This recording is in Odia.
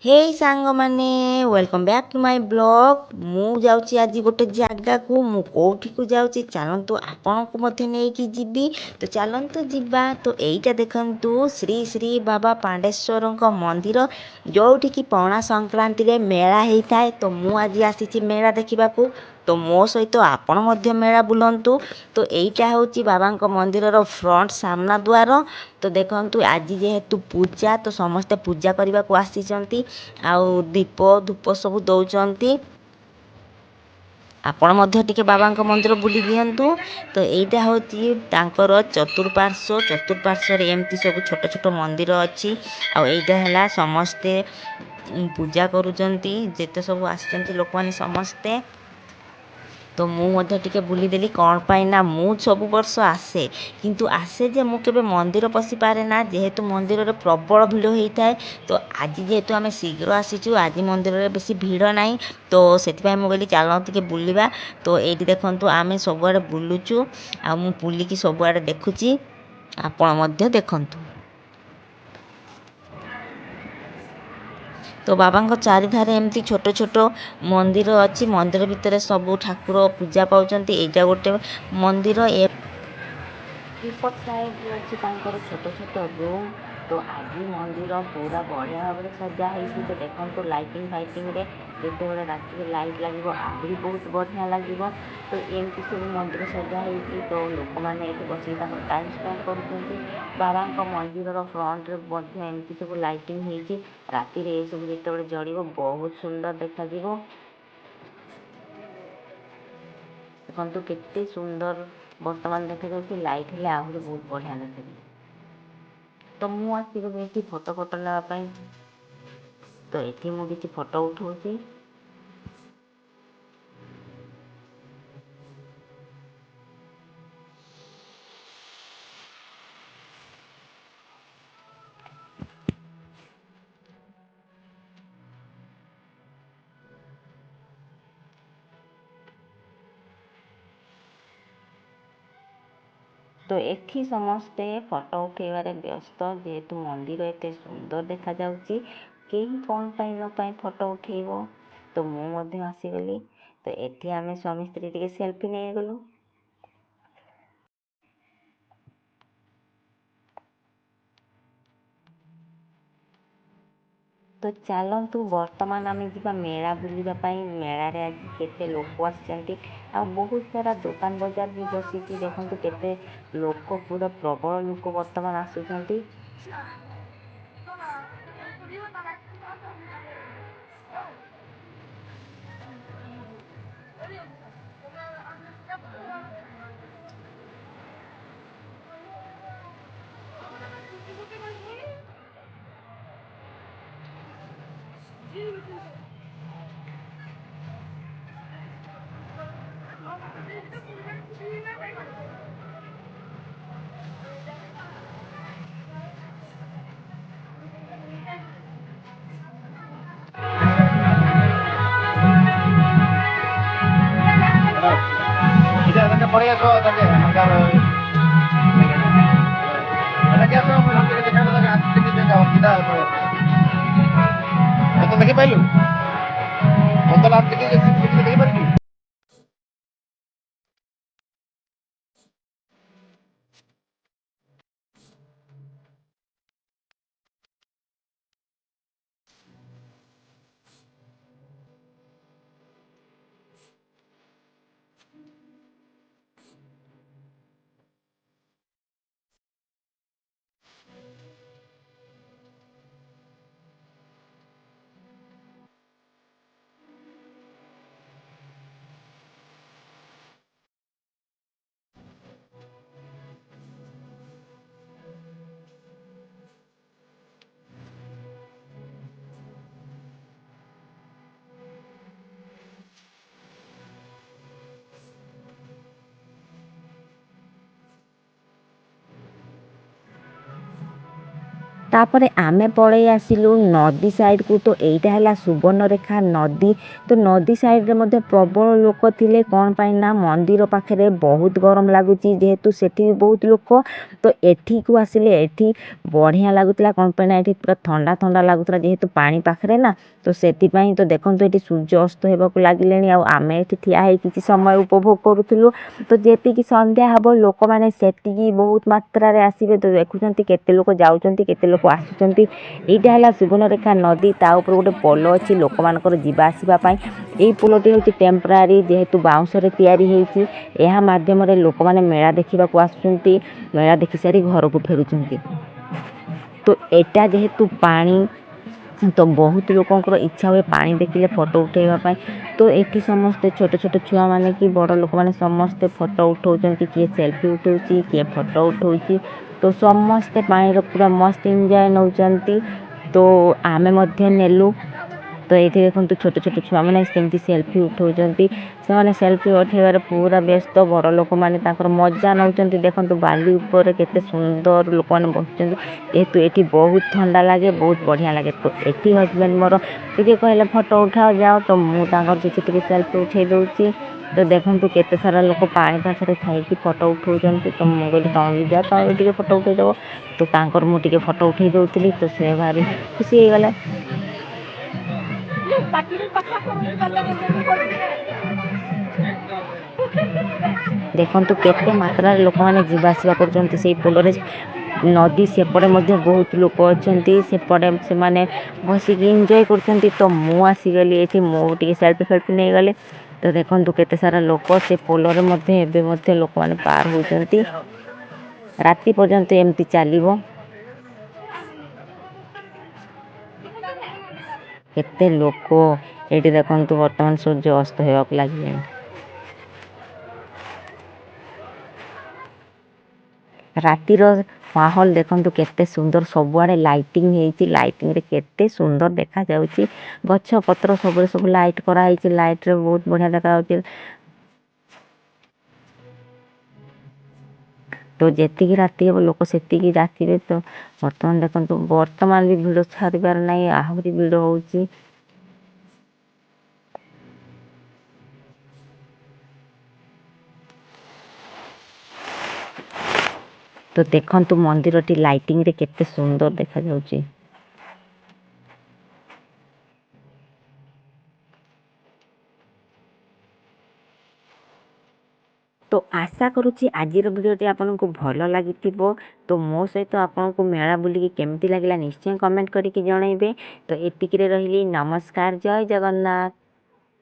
ହେଇ ସାଙ୍ଗମାନେ welcome back to my blog. ମୁଁ ଯାଉଛି ଆଜି ଗୋଟେ ଜାଗାକୁ। ମୁଁ କେଉଁଠିକୁ ଯାଉଛି ଚାଲନ୍ତୁ ଆପଣଙ୍କୁ ମଧ୍ୟ ନେଇକି ଯିବି। ତ ଚାଲନ୍ତୁ ଯିବା। ତ ଏଇଟା ଦେଖନ୍ତୁ ଶ୍ରୀ ଶ୍ରୀ ବାବା ପାଣ୍ଡେଶ୍ୱରଙ୍କ ମନ୍ଦିର, ଯେଉଁଠିକି ପଣା ସଂକ୍ରାନ୍ତିରେ ମେଳା ହେଇଥାଏ। ତ ମୁଁ ଆଜି ଆସିଛି ମେଳା ଦେଖିବାକୁ। ତ ମୋ ସହିତ ଆପଣ ମଧ୍ୟ ମେଳା ବୁଲନ୍ତୁ। ତ ଏଇଟା ହେଉଛି ବାବାଙ୍କ ମନ୍ଦିରର ଫ୍ରଣ୍ଟ ସାମ୍ନା ଦ୍ୱାର। ତ ଦେଖନ୍ତୁ ଆଜି ଯେହେତୁ ପୂଜା, ତ ସମସ୍ତେ ପୂଜା କରିବାକୁ ଆସିଛନ୍ତି ଆଉ ଦୀପ ଧୂପ ସବୁ ଦଉଛନ୍ତି। ଆପଣ ମଧ୍ୟ ଟିକେ ବାବାଙ୍କ ମନ୍ଦିର ବୁଲି ଦିଅନ୍ତୁ। ତ ଏଇଟା ହେଉଛି ତାଙ୍କର ଚତୁଃପାର୍ଶ୍ୱରେ ଏମିତି ସବୁ ଛୋଟ ଛୋଟ ମନ୍ଦିର ଅଛି। ଆଉ ଏଇଟା ହେଲା ସମସ୍ତେ ପୂଜା କରୁଛନ୍ତି, ଯେତେ ସବୁ ଆସିଛନ୍ତି ଲୋକମାନେ ସମସ୍ତେ। ତ ମୁଁ ମଧ୍ୟ ଟିକେ ବୁଲିଦେଲି। କ'ଣ ପାଇଁ ନା ମୁଁ ସବୁ ବର୍ଷ ଆସେ, କିନ୍ତୁ ଆସେ ଯେ ମୁଁ କେବେ ମନ୍ଦିର ପଶିପାରେ ନା, ଯେହେତୁ ମନ୍ଦିରରେ ପ୍ରବଳ ଭିଡ଼ ହେଇଥାଏ। ତ ଆଜି ଯେହେତୁ ଆମେ ଶୀଘ୍ର ଆସିଛୁ, ଆଜି ମନ୍ଦିରରେ ବେଶୀ ଭିଡ଼ ନାହିଁ। ତ ସେଥିପାଇଁ ମୁଁ କହିଲି ଚାଲ ଟିକେ ବୁଲିବା। ତ ଏଇଠି ଦେଖନ୍ତୁ ଆମେ ସବୁଆଡ଼େ ବୁଲୁଛୁ, ଆଉ ମୁଁ ବୁଲିକି ସବୁଆଡ଼େ ଦେଖୁଛି, ଆପଣ ମଧ୍ୟ ଦେଖନ୍ତୁ। ତ ବାବାଙ୍କ ଚାରିଧାରେ ଏମିତି ଛୋଟ ଛୋଟ ମନ୍ଦିର ଅଛି। ମନ୍ଦିର ଭିତରେ ସବୁ ଠାକୁର ପୂଜା ପାଉଛନ୍ତି। ଏଇଟା ଗୋଟେ ମନ୍ଦିର। ଏପଟ ସାଇଡ଼ରେ ଅଛି ତାଙ୍କର ଛୋଟ ଛୋଟ ରୁମ୍। ତ ଆଜି ମନ୍ଦିର ପୁରା ବଢ଼ିଆ ଭାବରେ ସଜା ହେଇଛି। ତ ଦେଖନ୍ତୁ ଲାଇଟିଂ ଫାଇଟିଂରେ ଯେତେବେଳେ ରାତିରେ ଲାଇଟ୍ ଲାଗିବ ଆହୁରି ବହୁତ ବଢ଼ିଆ ଲାଗିବ। ତ ଏମିତି ସବୁ ମନ୍ଦିର ସଜା ହେଇଛି। ତ ଲୋକମାନେ ଏଠି ବସିକି ତାଙ୍କର ଟାଇମ୍ ସ୍ପେଣ୍ଡ କରୁଛନ୍ତି। ବାବାଙ୍କ ମନ୍ଦିରର ଫ୍ରଣ୍ଟରେ ମଧ୍ୟ ଏମିତି ସବୁ ଲାଇଟିଂ ହେଇଛି। ରାତିରେ ଏସବୁ ଯେତେବେଳେ ଜଳିବ ବହୁତ ସୁନ୍ଦର ଦେଖାଯିବ। ଦେଖନ୍ତୁ କେତେ ସୁନ୍ଦର ବର୍ତ୍ତମାନ ଦେଖାଯାଉଛି। ଲାଇଟ୍ ହେଲେ ଆହୁରି ବହୁତ ବଢ଼ିଆ ଦେଖାଯିବ। ତ ମୁଁ ଆସିଗଲି ଏଠି ଫଟୋ ନେବା ପାଇଁ। ତ ଏଠି ମୁଁ କିଛି ଫଟୋ ଉଠାଉଛି। ତ ଏଠି ସମସ୍ତେ ଫଟୋ ଉଠାଇବାରେ ବ୍ୟସ୍ତ, ଯେହେତୁ ମନ୍ଦିର ଏତେ ସୁନ୍ଦର ଦେଖାଯାଉଛି। କେହି କ'ଣ ପାଇଁ ନ ପାଇଁ ଫଟୋ ଉଠାଇବ। ତ ମୁଁ ମଧ୍ୟ ଆସିଗଲି। ତ ଏଠି ଆମେ ସ୍ୱାମୀ ସ୍ତ୍ରୀ ଟିକେ ସେଲ୍ଫି ନେଇଗଲୁ। ତ ଚାଲନ୍ତୁ ବର୍ତ୍ତମାନ ଆମେ ଯିବା ମେଳା ବୁଲିବା ପାଇଁ। ମେଳାରେ ଆଜି କେତେ ଲୋକ ଆସିଛନ୍ତି, ଆଉ ବହୁତ ସାରା ଦୋକାନ ବଜାର ବି ବସିଛି। ଦେଖନ୍ତୁ କେତେ ଲୋକ, ପୁରା ପ୍ରବଳ ଲୋକ ବର୍ତ୍ତମାନ ଆସୁଛନ୍ତି। Por eso también, marcado. Ahora que hacemos, pues, antes que te caigas acá, antes que tenga quitado, pero. ¿Esto de qué pelo? ¿Esto la antes que te quede por aquí? ତାପରେ ଆମେ ପଳେଇ ଆସିଲୁ ନଦୀ ସାଇଡ଼କୁ। ତ ଏଇଟା ହେଲା ସୁବର୍ଣ୍ଣରେଖା ନଦୀ। ତ ନଦୀ ସାଇଡ଼ରେ ମଧ୍ୟ ପ୍ରବଳ ଲୋକ ଥିଲେ। କ'ଣ ପାଇଁ ନା ମନ୍ଦିର ପାଖରେ ବହୁତ ଗରମ ଲାଗୁଛି, ଯେହେତୁ ସେଠି ବି ବହୁତ ଲୋକ। ତ ଏଠିକୁ ଆସିଲେ ଏଠି ବଢ଼ିଆ ଲାଗୁଥିଲା। କ'ଣ ପାଇଁ ନା ଏଠି ପୁରା ଥଣ୍ଡା ଥଣ୍ଡା ଲାଗୁଥିଲା, ଯେହେତୁ ପାଣି ପାଖରେ ନା। ତ ସେଥିପାଇଁ ତ ଦେଖନ୍ତୁ ଏଠି ସୂର୍ଯ୍ୟ ଅସ୍ତ ହେବାକୁ ଲାଗିଲେଣି, ଆଉ ଆମେ ଏଠି ଠିଆ ହେଇ କିଛି ସମୟ ଉପଭୋଗ କରୁଥିଲୁ। ତ ଯେତିକି ସନ୍ଧ୍ୟା ହେବ ଲୋକମାନେ ସେତିକି ବହୁତ ମାତ୍ରାରେ ଆସିବେ। ତ ଦେଖୁଛନ୍ତି କେତେ ଲୋକ ଯାଉଛନ୍ତି, କେତେ ଲୋକ ଆସୁଛନ୍ତି। ଏଇଟା ହେଲା ସୁବର୍ଣ୍ଣରେଖା ନଦୀ। ତା ଉପରେ ଗୋଟେ ପୋଲ ଅଛି ଲୋକମାନଙ୍କର ଯିବା ଆସିବା ପାଇଁ। ଏଇ ପୋଲଟି ହେଉଛି ଟେମ୍ପରାରୀ, ଯେହେତୁ ବାଉଁଶରେ ତିଆରି ହେଇଛି। ଏହା ମାଧ୍ୟମରେ ଲୋକମାନେ ମେଳା ଦେଖିବାକୁ ଆସୁଛନ୍ତି, ମେଳା ଦେଖି ସାରି ଘରକୁ ଫେରୁଛନ୍ତି। ତ ଏଟା ଯେହେତୁ ପାଣି, ତ ବହୁତ ଲୋକଙ୍କର ଇଚ୍ଛା ହୁଏ ପାଣି ଦେଖିଲେ ଫଟୋ ଉଠାଇବା ପାଇଁ। ତ ଏଠି ସମସ୍ତେ ଛୋଟ ଛୋଟ ଛୁଆମାନେ କି ବଡ଼ ଲୋକମାନେ ସମସ୍ତେ ଫଟୋ ଉଠାଉଛନ୍ତି। କିଏ ସେଲ୍ଫି ଉଠାଉଛି, କିଏ ଫଟୋ ଉଠାଉଛି। ତ ସମସ୍ତେ ପାଣିର ପୁରା ମସ୍ତ ଏନ୍ଜୟ ନେଉଛନ୍ତି। ତ ଆମେ ମଧ୍ୟ ନେଲୁ। ତ ଏଇଠି ଦେଖନ୍ତୁ ଛୋଟ ଛୋଟ ଛୁଆମାନେ ସେମିତି ସେଲ୍ଫି ଉଠାଉଛନ୍ତି। ସେମାନେ ସେଲ୍ଫି ଉଠାଇବାରେ ପୁରା ବ୍ୟସ୍ତ। ବଡ଼ ଲୋକମାନେ ତାଙ୍କର ମଜା ନେଉଛନ୍ତି। ଦେଖନ୍ତୁ ବାଲି ଉପରେ କେତେ ସୁନ୍ଦର ଲୋକମାନେ ବସୁଛନ୍ତି, ଯେହେତୁ ଏଠି ବହୁତ ଥଣ୍ଡା ଲାଗେ, ବହୁତ ବଢ଼ିଆ ଲାଗେ। ତ ଏଠି ହଜବେଣ୍ଡ ମୋର ଟିକେ କହିଲେ ଫଟୋ ଉଠାଅ ଯାଅ, ତ ମୁଁ ତାଙ୍କର କିଛି ଟିକେ ସେଲ୍ଫି ଉଠାଇ ଦେଉଛି। ତ ଦେଖନ୍ତୁ କେତେ ସାରା ଲୋକ ପାଣି ପାଖରେ ଥାଇକି ଫଟୋ ଉଠାଉଛନ୍ତି। ତ ମୁଁ କହିଲି ତମେ ବି ଯାଅ, ତମେ ବି ଟିକେ ଫଟୋ ଉଠାଇ ଦେବ। ତ ତାଙ୍କର ମୁଁ ଟିକେ ଫଟୋ ଉଠାଇ ଦେଉଥିଲି। ତ ସେ ଭାରି ଖୁସି ହେଇଗଲେ। ଦେଖନ୍ତୁ କେତେ ମାତ୍ରାରେ ଲୋକମାନେ ଯିବା ଆସିବା କରୁଛନ୍ତି ସେଇ ପୋଲରେ। ନଦୀ ସେପଟେ ମଧ୍ୟ ବହୁତ ଲୋକ ଅଛନ୍ତି, ସେପଟେ ସେମାନେ ବସିକି ଏନ୍ଜୟ କରୁଛନ୍ତି। ତ ମୁଁ ଆସିଗଲି ଏଠି, ମୁଁ ଟିକେ ସେଲ୍ଫି ଫେଲ୍ଫି ନେଇଗଲି। ତ ଦେଖନ୍ତୁ କେତେ ସାରା ଲୋକ ସେ ପୋଲରେ ମଧ୍ୟ ଏବେ ମଧ୍ୟ ଲୋକମାନେ ପାର ହେଉଛନ୍ତି। ରାତି ପର୍ଯ୍ୟନ୍ତ ଏମିତି ଚାଲିବ। କେତେ ଲୋକ ଏଠି ଦେଖନ୍ତୁ, ବର୍ତ୍ତମାନ ସୂର୍ଯ୍ୟ ଅସ୍ତ ହେବାକୁ ଲାଗିଲେଣି। ରାତିର ମାହୋଲ ଦେଖନ୍ତୁ କେତେ ସୁନ୍ଦର, ସବୁଆଡ଼େ ଲାଇଟିଂ ହେଇଛି। ଲାଇଟିଂରେ କେତେ ସୁନ୍ଦର ଦେଖାଯାଉଛି। ଗଛ ପତ୍ର ସବୁରେ ସବୁ ଲାଇଟ୍ କରାହେଇଛି। ଲାଇଟ୍ରେ ବହୁତ ବଢ଼ିଆ ଦେଖାଯାଉଛି। ତ ଯେତିକି ରାତି ହେବ ଲୋକ ସେତିକି ରାତିରେ। ତ ବର୍ତ୍ତମାନ ଦେଖନ୍ତୁ, ବର୍ତ୍ତମାନ ବି ଭିଡ଼ ଛାଡ଼ିବାର ନାହିଁ, ଆହୁରି ଭିଡ଼ ହେଉଛି। ତ ଦେଖନ୍ତୁ ମନ୍ଦିରଟି ଲାଇଟିଂରେ କେତେ ସୁନ୍ଦର ଦେଖାଯାଉଛି। ତ ଆଶା କରୁଛି ଆଜିର ଭିଡ଼ିଓଟି ଆପଣଙ୍କୁ ଭଲ ଲାଗିଥିବ। ତ ମୋ ସହିତ ଆପଣଙ୍କୁ ମେଳା ବୁଲିକି କେମିତି ଲାଗିଲା ନିଶ୍ଚୟ କମେଣ୍ଟ କରିକି ଜଣାଇବେ। ତ ଏତିକିରେ ରହିଲି, ନମସ୍କାର, ଜୟ ଜଗନ୍ନାଥ।